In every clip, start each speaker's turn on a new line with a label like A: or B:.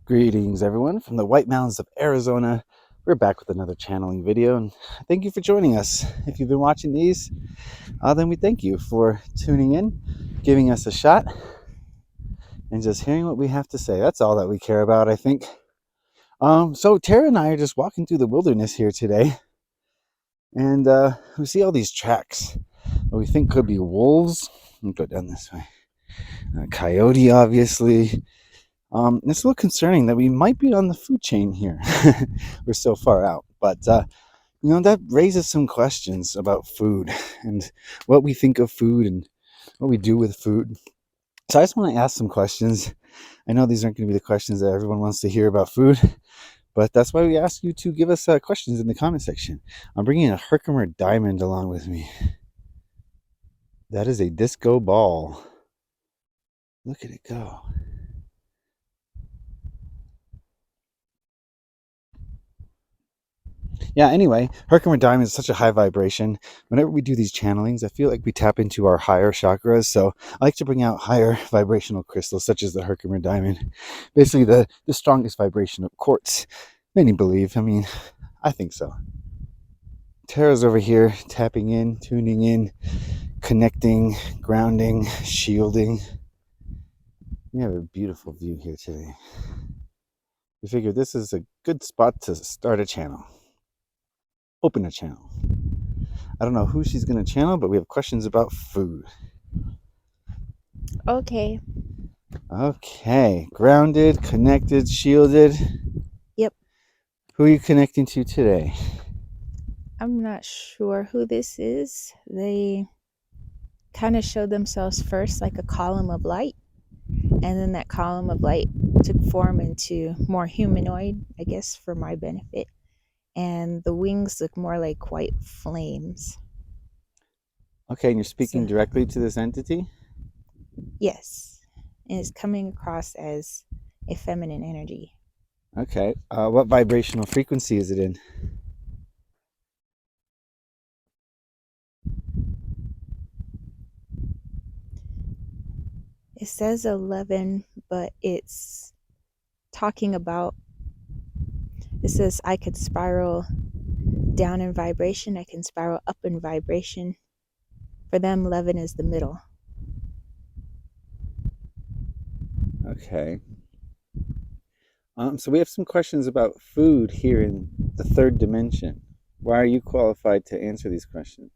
A: Greetings, everyone, from the White Mountains of Arizona. We're back with another channeling video, and thank you for joining us. If you've been watching these, then we thank you for tuning in, giving us a shot, and just hearing what we have to say. That's all that we care about, I think. So Tara and I are just walking through the wilderness here today, and we see all these tracks that we think could be wolves. Let me go down this way. Coyote, obviously. It's a little concerning that we might be on the food chain here. We're so far out, but that raises some questions about food and what we think of food and what we do with food. So I just want to ask some questions. I know these aren't going to be the questions that everyone wants to hear about food, but that's why we ask you to give us questions in the comment section. I'm bringing a Herkimer diamond along with me. That is a disco ball. Look at it go. Yeah, anyway, Herkimer diamond is such a high vibration. Whenever we do these channelings, I feel like we tap into our higher chakras. So I like to bring out higher vibrational crystals, such as the Herkimer diamond. Basically, the strongest vibration of quartz. Many believe. I mean, I think so. Tara's over here tapping in, tuning in, connecting, grounding, shielding. We have a beautiful view here today. We figured this is a good spot to start a channel. Open a channel. I don't know who she's going to channel, but we have questions about food.
B: Okay.
A: Okay. Grounded, connected, shielded.
B: Yep.
A: Who are you connecting to today?
B: I'm not sure who this is. They kind of showed themselves first like a column of light, and then that column of light took form into more humanoid, I guess, for my benefit. And the wings look more like white flames.
A: Okay, and you're speaking
B: So,
A: directly to this entity?
B: yes. And it's coming across as a feminine energy.
A: Okay. What vibrational frequency is it in?
B: It says 11, but it's talking about, it says I could spiral down in vibration, I can spiral up in vibration. For them, 11 is the middle.
A: Okay. So we have some questions about food here in the third dimension. Why are you qualified to answer these questions?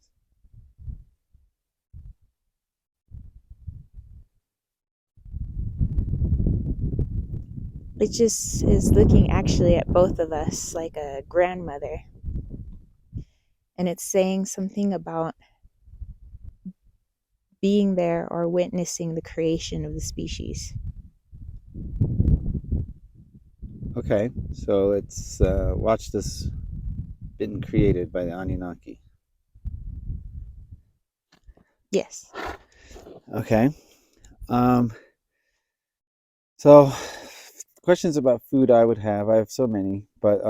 B: It just is looking actually at both of us like a grandmother. And it's saying something about being there or witnessing the creation of the species.
A: Okay, so let's watch this been created by the Anunnaki.
B: Yes.
A: Okay. Um, so questions about food I would have. I have so many, but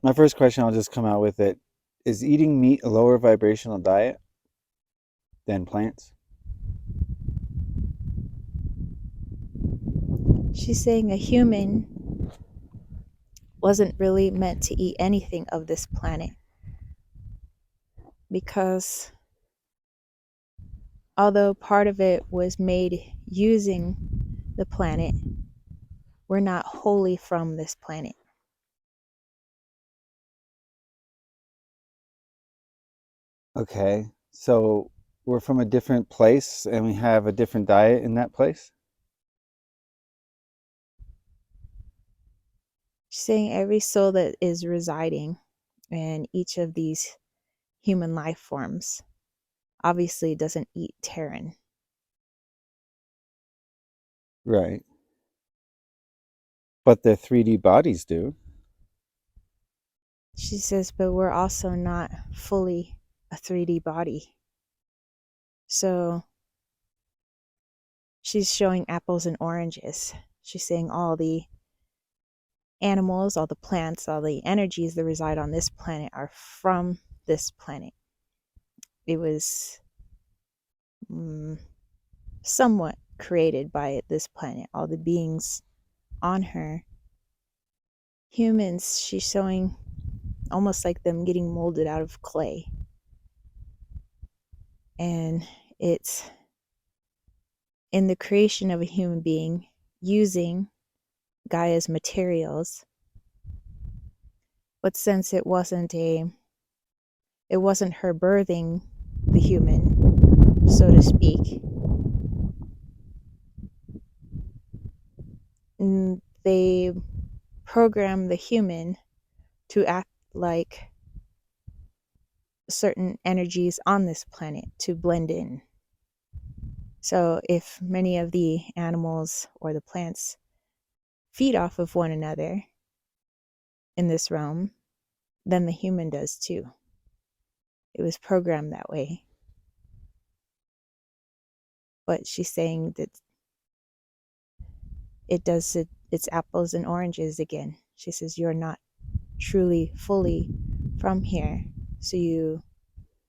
A: my first question, I'll just come out with it. Is eating meat a lower vibrational diet than plants?
B: She's saying a human wasn't really meant to eat anything of this planet because although part of it was made using the planet, we're not wholly from this planet.
A: Okay, so we're from a different place and we have a different diet in that place?
B: She's saying every soul that is residing in each of these human life forms obviously doesn't eat Terran.
A: Right. But their 3D bodies do.
B: She says, but we're also not fully a 3D body. So she's showing apples and oranges. She's saying all the animals, all the plants, all the energies that reside on this planet are from this planet. It was somewhat created by this planet. All the beings on her. Humans, she's showing almost like them getting molded out of clay. And it's in the creation of a human being using Gaia's materials. But since it wasn't her birthing the human, so to speak, they program the human to act like certain energies on this planet to blend in. So if many of the animals or the plants feed off of one another in this realm, then the human does too. It was programmed that way. But she's saying that it's apples and oranges again. She says you're not truly fully from here. So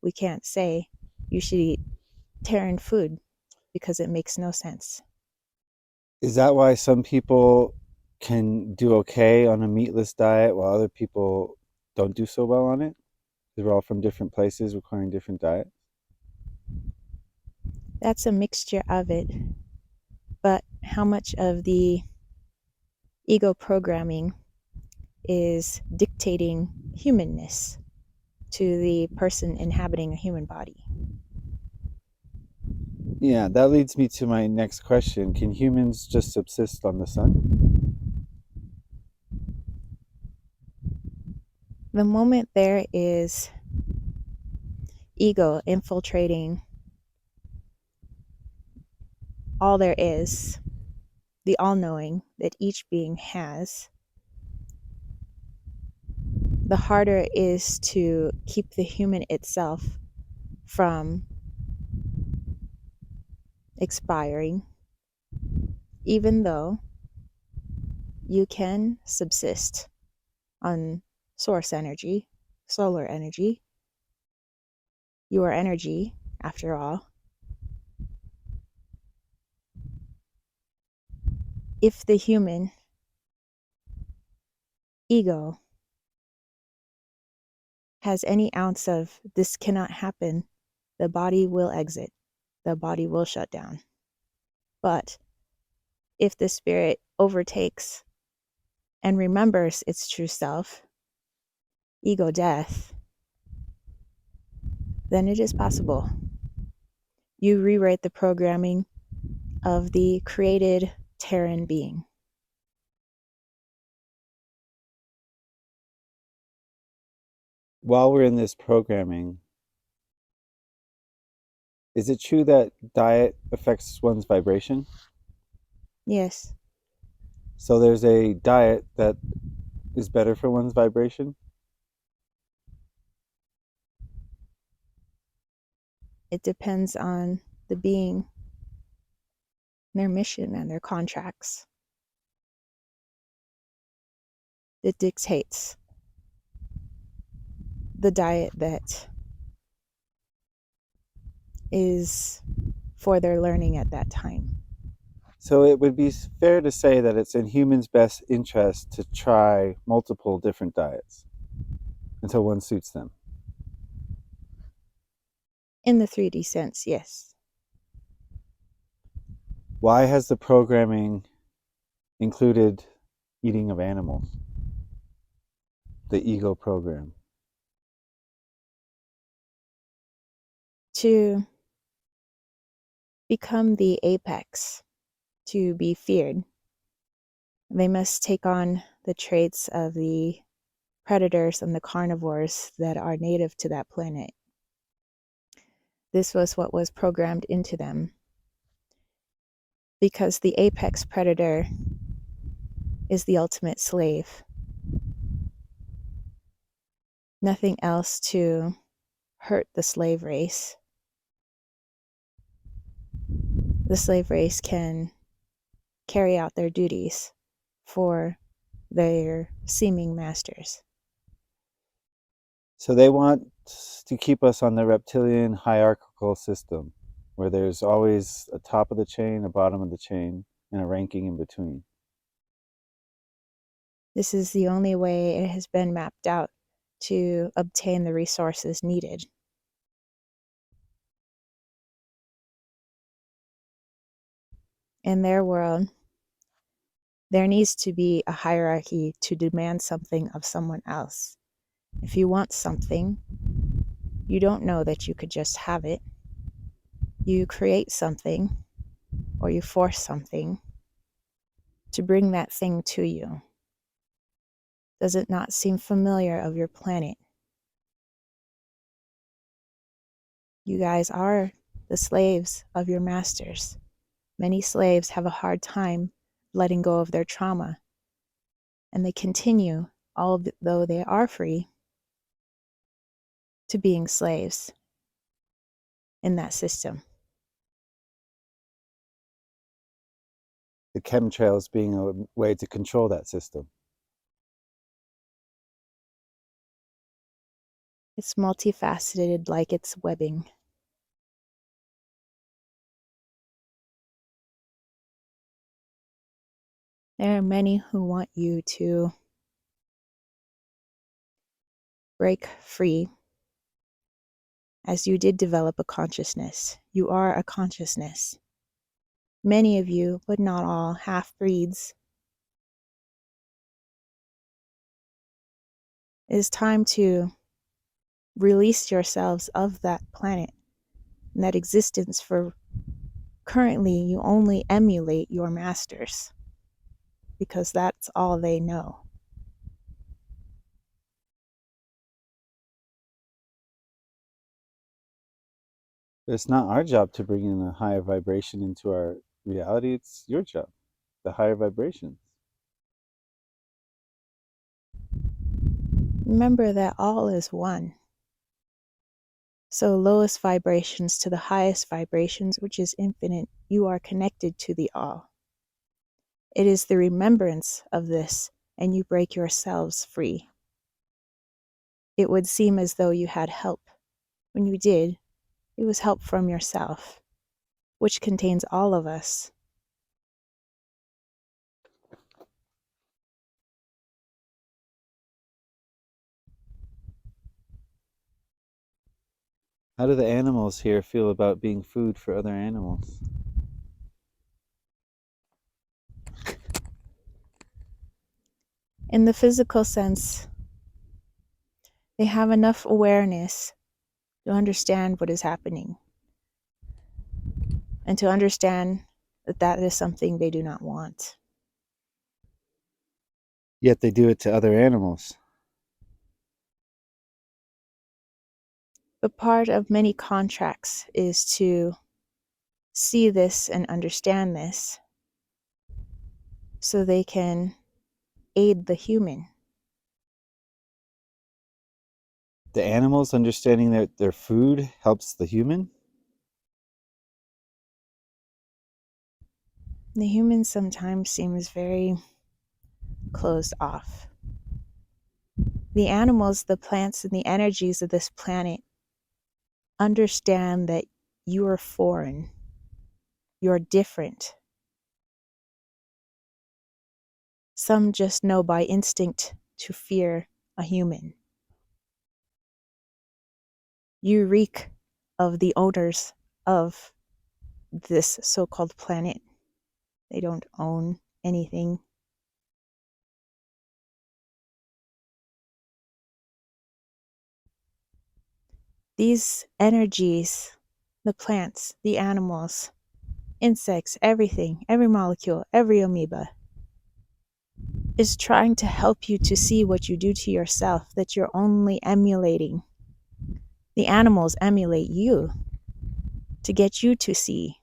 B: we can't say you should eat Terran food because it makes no sense.
A: Is that why some people can do okay on a meatless diet while other people don't do so well on it? They're all from different places requiring different diets.
B: That's a mixture of it. But how much of the ego programming is dictating humanness to the person inhabiting a human body?
A: Yeah, that leads me to my next question. Can humans just subsist on the sun?
B: The moment there is ego infiltrating all there is, the all knowing that each being has, the harder it is to keep the human itself from expiring, even though you can subsist on source energy, solar energy, your energy, after all. If the human ego has any ounce of this cannot happen, the body will exit, the body will shut down. But if the spirit overtakes and remembers its true self, ego death, then it is possible. You rewrite the programming of the created Terran being.
A: While we're in this programming, is it true that diet affects one's vibration?
B: Yes,
A: So there's a diet that is better for one's vibration?
B: it depends on the being, their mission, and their contracts. It dictates the diet that is for their learning at that time.
A: So it would be fair to say that it's in humans' best interest to try multiple different diets until one suits them.
B: In the 3D sense, yes.
A: Why has the programming included eating of animals? The ego program.
B: To become the apex, to be feared, they must take on the traits of the predators and the carnivores that are native to that planet. This was what was programmed into them. Because the apex predator is the ultimate slave. Nothing else to hurt the slave race. The slave race can carry out their duties for their seeming masters.
A: So they want to keep us on the reptilian hierarchical system where there's always a top of the chain, a bottom of the chain, and a ranking in between.
B: This is the only way it has been mapped out to obtain the resources needed. In their world, there needs to be a hierarchy to demand something of someone else. If you want something, you don't know that you could just have it. You create something or you force something to bring that thing to you. Does it not seem familiar of your planet? You guys are the slaves of your masters. Many slaves have a hard time letting go of their trauma, and they continue, although they are free, to being slaves in that system.
A: The chemtrails being a way to control that system.
B: It's multifaceted like its webbing. There are many who want you to break free, as you did develop a consciousness. You are a consciousness. Many of you, but not all, half-breeds. It is time to release yourselves of that planet and that existence, for currently you only emulate your masters because that's all they know.
A: It's not our job to bring in a higher vibration into our reality. It's your job, the higher vibrations.
B: Remember that all is one. So lowest vibrations to the highest vibrations, which is infinite, you are connected to the all. It is the remembrance of this, and you break yourselves free. It would seem as though you had help. When you did, it was help from yourself, which contains all of us.
A: How do the animals here feel about being food for other animals?
B: In the physical sense, they have enough awareness to understand what is happening and to understand that that is something they do not want.
A: Yet they do it to other animals.
B: But part of many contracts is to see this and understand this so they can aid the human.
A: The animals understanding that their food helps the human.
B: The human sometimes seems very closed off. The animals, the plants, and the energies of this planet understand that you are foreign, you're different. Some just know by instinct to fear a human. You reek of the owners of this so-called planet. They don't own anything. These energies, the plants, the animals, insects, everything, every molecule, every amoeba, is trying to help you to see what you do to yourself, that you're only emulating. The animals emulate you to get you to see.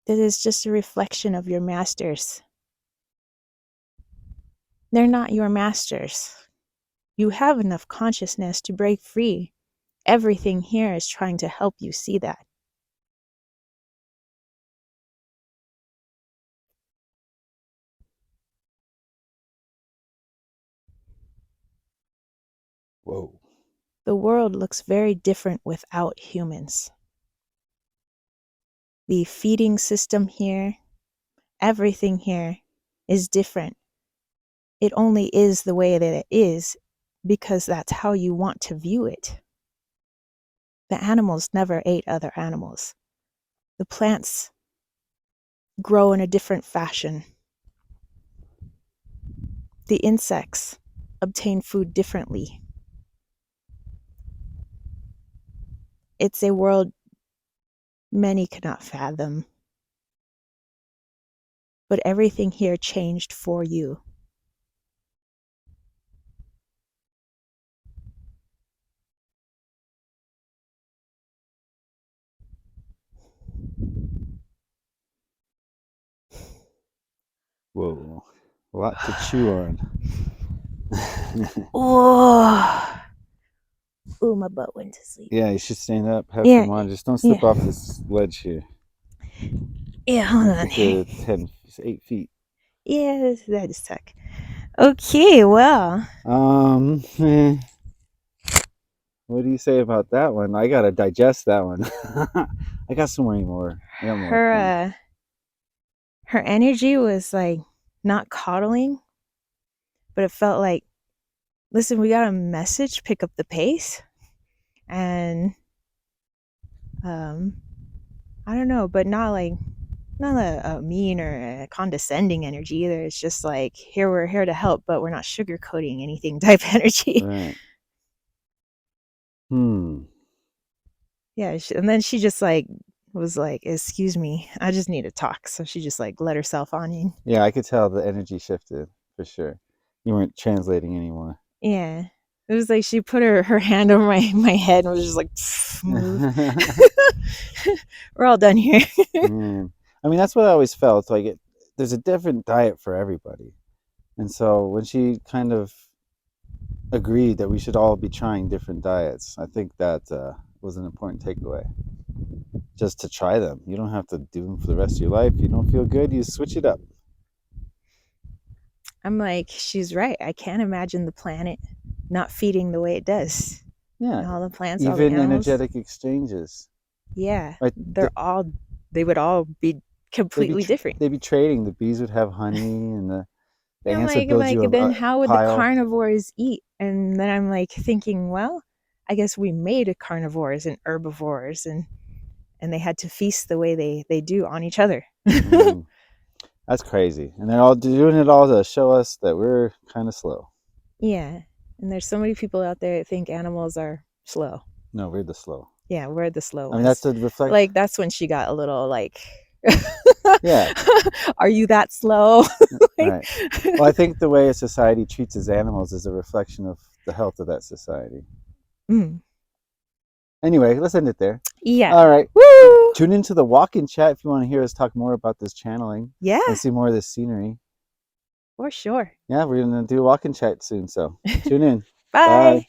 B: That is just a reflection of your masters. They're not your masters. You have enough consciousness to break free. Everything here is trying to help you see that.
A: Whoa.
B: The world looks very different without humans. The feeding system here, everything here is different. It only is the way that it is because that's how you want to view it. The animals never ate other animals. The plants grow in a different fashion. The insects obtain food differently. It's a world many cannot fathom. But everything here changed for you.
A: Whoa, a lot to chew on.
B: Oh, ooh, my butt went to sleep.
A: Yeah, you should stand up, have
B: Yeah,
A: some water. Just don't slip
B: yeah,
A: off this ledge here.
B: yeah. Hold
A: I
B: on.
A: think the 8 feet.
B: Yeah, that is stuck. Okay, well.
A: Eh, what do you say about that one? I gotta digest that one. I got some more. I got more
B: her
A: coming.
B: uh her energy was like not coddling, but it felt like, listen, we got a message, pick up the pace. And I don't know, but not like not a mean or a condescending energy either. It's just like, here, we're here to help, but we're not sugarcoating anything type energy.
A: Right.
B: Yeah, and then she just like was like, excuse me, I just need to talk. So she just like let herself on in.
A: Yeah, I could tell the energy shifted for sure. You weren't translating anymore.
B: Yeah. It was like she put her hand over my head and was just like, move. We're all done here.
A: Man. I mean, that's what I always felt like. There's a different diet for everybody, and so when she kind of agreed that we should all be trying different diets, I think that was an important takeaway. Just to try them. You don't have to do them for the rest of your life. You don't feel good, you switch it up.
B: I'm like, she's right. I can't imagine the planet not feeding the way it does.
A: Yeah,
B: And all the plants, all the
A: even
B: animals.
A: energetic exchanges.
B: Yeah.
A: Right?
B: They would all be
A: They'd be
B: completely different.
A: they'd be trading. The bees would have honey, and the
B: Yeah,
A: ants would build
B: like
A: you
B: then
A: a
B: how would the
A: pile.
B: carnivores eat? And then I'm like thinking, well, I guess we made carnivores and herbivores, and they had to feast the way they do on each other.
A: Mm, that's crazy, and they're all doing it all to show us that we're kind of slow.
B: Yeah. And there's so many people out there that think animals are slow.
A: No, we're the slow.
B: Yeah, we're the slow
A: I mean,
B: ones.
A: that's a reflect.
B: Like that's when she got a little like,
A: Yeah,
B: are you that slow? Like,
A: right. Well, I think the way a society treats its animals is a reflection of the health of that society.
B: mm,
A: Anyway, let's end it there.
B: yeah.
A: All right.
B: Woo!
A: Tune into the walk-in chat if you want to hear us talk more about this channeling
B: Yeah,
A: and see more of this scenery.
B: for sure.
A: Yeah, we're going to do a walk-in chat soon, so tune in.
B: Bye.
A: Bye.